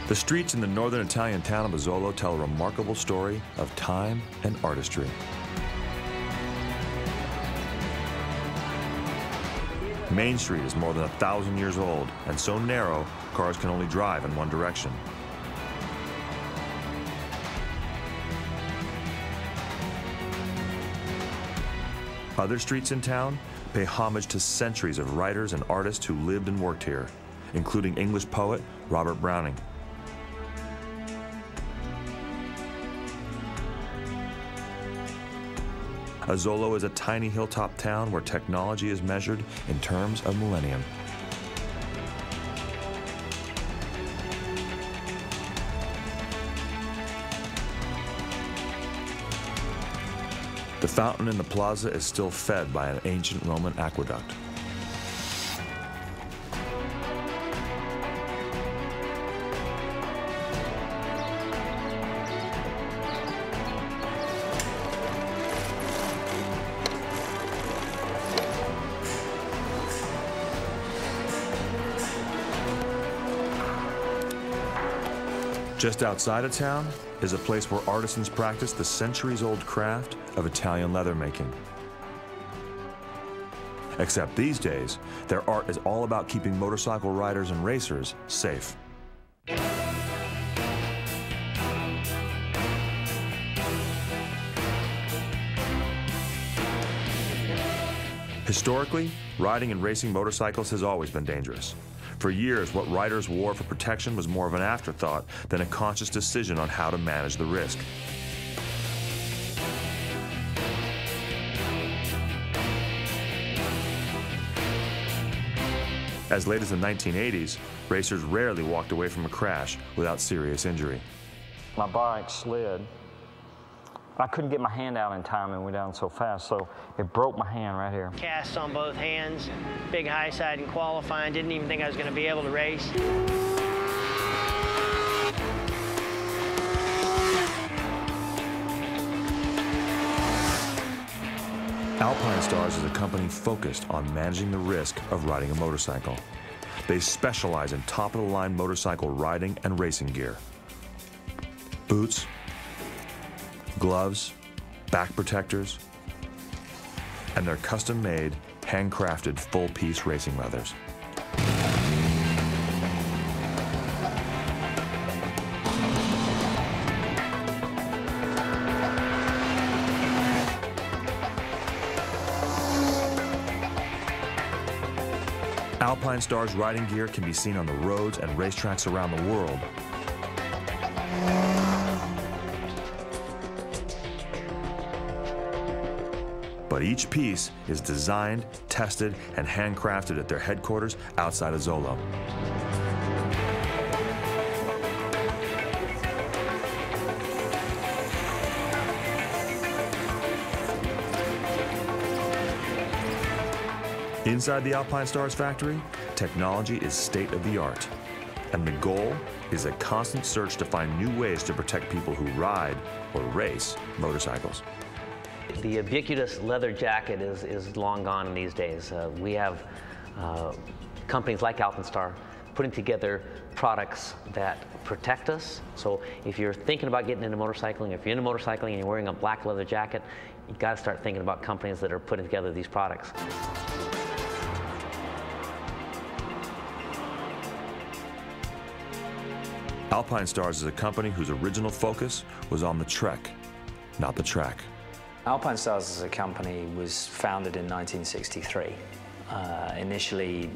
The streets in the northern Italian town of Asolo tell a remarkable story of time and artistry. Main Street is more than 1,000 years old and so narrow, cars can only drive in one direction. Other streets in town pay homage to centuries of writers and artists who lived and worked here, including English poet Robert Browning. Asolo is a tiny hilltop town where technology is measured in terms of millennium. The fountain in the plaza is still fed by an ancient Roman aqueduct. Just outside of town is a place where artisans practice the centuries-old craft of Italian leather making. Except these days, their art is all about keeping motorcycle riders and racers safe. Historically, riding and racing motorcycles has always been dangerous. For years, what riders wore for protection was more of an afterthought than a conscious decision on how to manage the risk. As late as the 1980s, racers rarely walked away from a crash without serious injury. My bike slid. I couldn't get my hand out in time and went down so fast, so it broke my hand right here. Casts on both hands, big high side in qualifying, didn't even think I was going to be able to race. Alpinestars is a company focused on managing the risk of riding a motorcycle. They specialize in top-of-the-line motorcycle riding and racing gear. Boots, gloves, back protectors, and their custom-made, handcrafted full-piece racing leathers. Alpinestars riding gear can be seen on the roads and racetracks around the world. But each piece is designed, tested, and handcrafted at their headquarters outside of Asolo. Inside the Alpinestars factory, technology is state-of-the-art, and the goal is a constant search to find new ways to protect people who ride or race motorcycles. The ubiquitous leather jacket is long gone these days. We have companies like Alpenstar putting together products that protect us. So if you're thinking about getting into motorcycling, if you're into motorcycling and you're wearing a black leather jacket, you've got to start thinking about companies that are putting together these products. Alpinestars is a company whose original focus was on the trek, not the track. Alpinestars as a company was founded in 1963, initially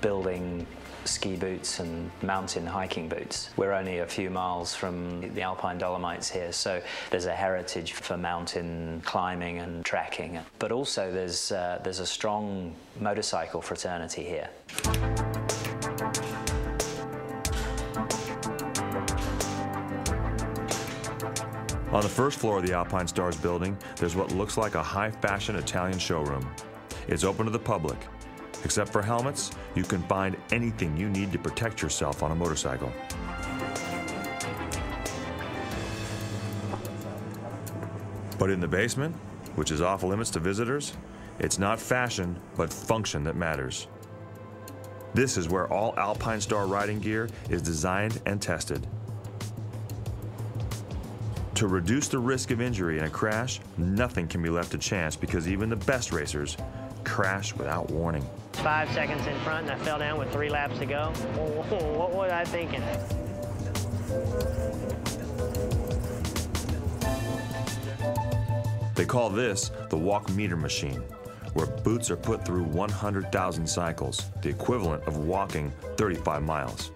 building ski boots and mountain hiking boots. We're only a few miles from the Alpine Dolomites here, so there's a heritage for mountain climbing and trekking. But also there's a strong motorcycle fraternity here. On the first floor of the Alpinestars building, there's what looks like a high-fashion Italian showroom. It's open to the public. Except for helmets, you can find anything you need to protect yourself on a motorcycle. But in the basement, which is off limits to visitors, it's not fashion, but function that matters. This is where all Alpinestars riding gear is designed and tested. To reduce the risk of injury in a crash, nothing can be left to chance because even the best racers crash without warning. 5 seconds in front and I fell down with 3 laps to go. What was I thinking? They call this the walk meter machine, where boots are put through 100,000 cycles, the equivalent of walking 35 miles.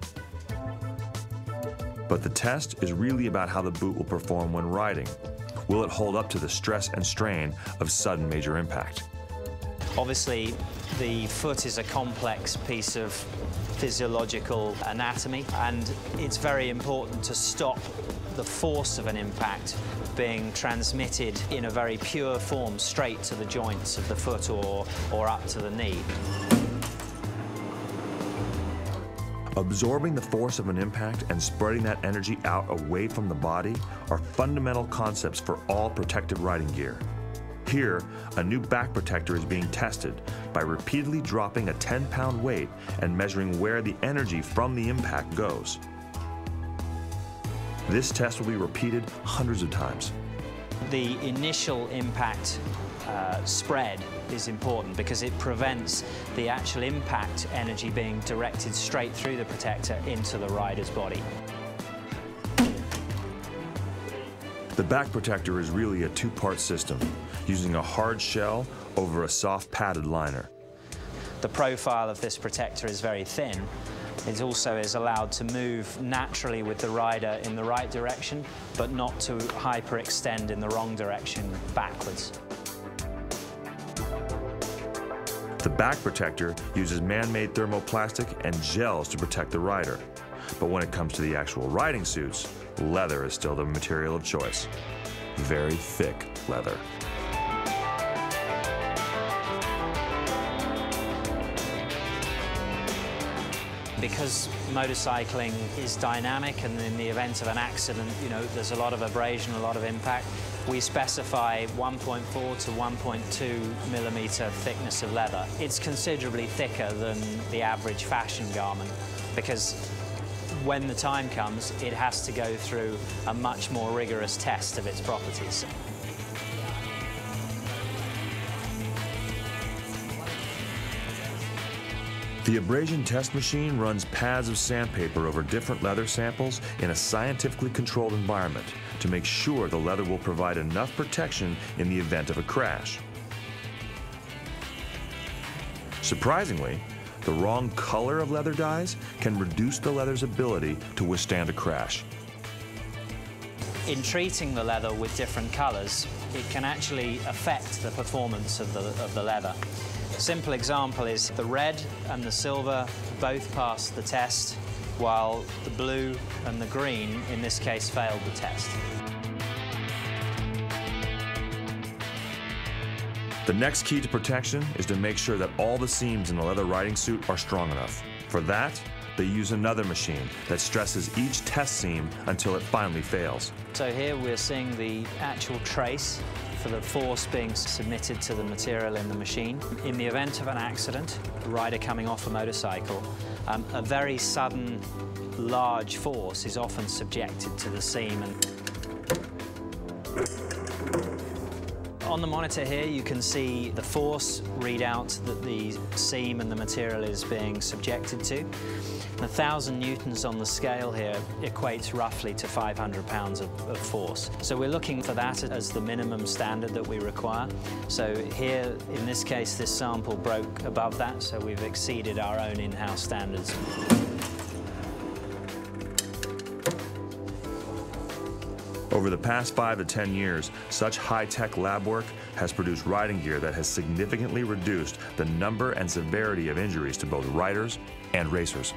But the test is really about how the boot will perform when riding. Will it hold up to the stress and strain of sudden major impact? Obviously, the foot is a complex piece of physiological anatomy, and it's very important to stop the force of an impact being transmitted in a very pure form straight to the joints of the foot or up to the knee. Absorbing the force of an impact and spreading that energy out away from the body are fundamental concepts for all protective riding gear. Here, a new back protector is being tested by repeatedly dropping a 10-pound weight and measuring where the energy from the impact goes. This test will be repeated hundreds of times. The initial impact spread is important because it prevents the actual impact energy being directed straight through the protector into the rider's body. The back protector is really a two-part system, using a hard shell over a soft padded liner. The profile of this protector is very thin. It also is allowed to move naturally with the rider in the right direction, but not to hyperextend in the wrong direction backwards. The back protector uses man-made thermoplastic and gels to protect the rider. But when it comes to the actual riding suits, leather is still the material of choice. Very thick leather. Because motorcycling is dynamic, and in the event of an accident, there's a lot of abrasion, a lot of impact, we specify 1.4 to 1.2 millimeter thickness of leather. It's considerably thicker than the average fashion garment because when the time comes, it has to go through a much more rigorous test of its properties. The abrasion test machine runs pads of sandpaper over different leather samples in a scientifically controlled environment to make sure the leather will provide enough protection in the event of a crash. Surprisingly, the wrong color of leather dyes can reduce the leather's ability to withstand a crash. In treating the leather with different colors, it can actually affect the performance of the leather. A simple example is the red and the silver both passed the test, while the blue and the green, in this case, failed the test. The next key to protection is to make sure that all the seams in the leather riding suit are strong enough. For that, they use another machine that stresses each test seam until it finally fails. So here we're seeing the actual trace for the force being submitted to the material in the machine. In the event of an accident, a rider coming off a motorcycle, a very sudden, large force is often subjected to the seam. On the monitor here, you can see the force readout that the seam and the material is being subjected to. 1,000 newtons on the scale here equates roughly to 500 pounds of force. So we're looking for that as the minimum standard that we require. So here, in this case, this sample broke above that, so we've exceeded our own in-house standards. Over the past 5 to 10 years, such high-tech lab work has produced riding gear that has significantly reduced the number and severity of injuries to both riders and racers.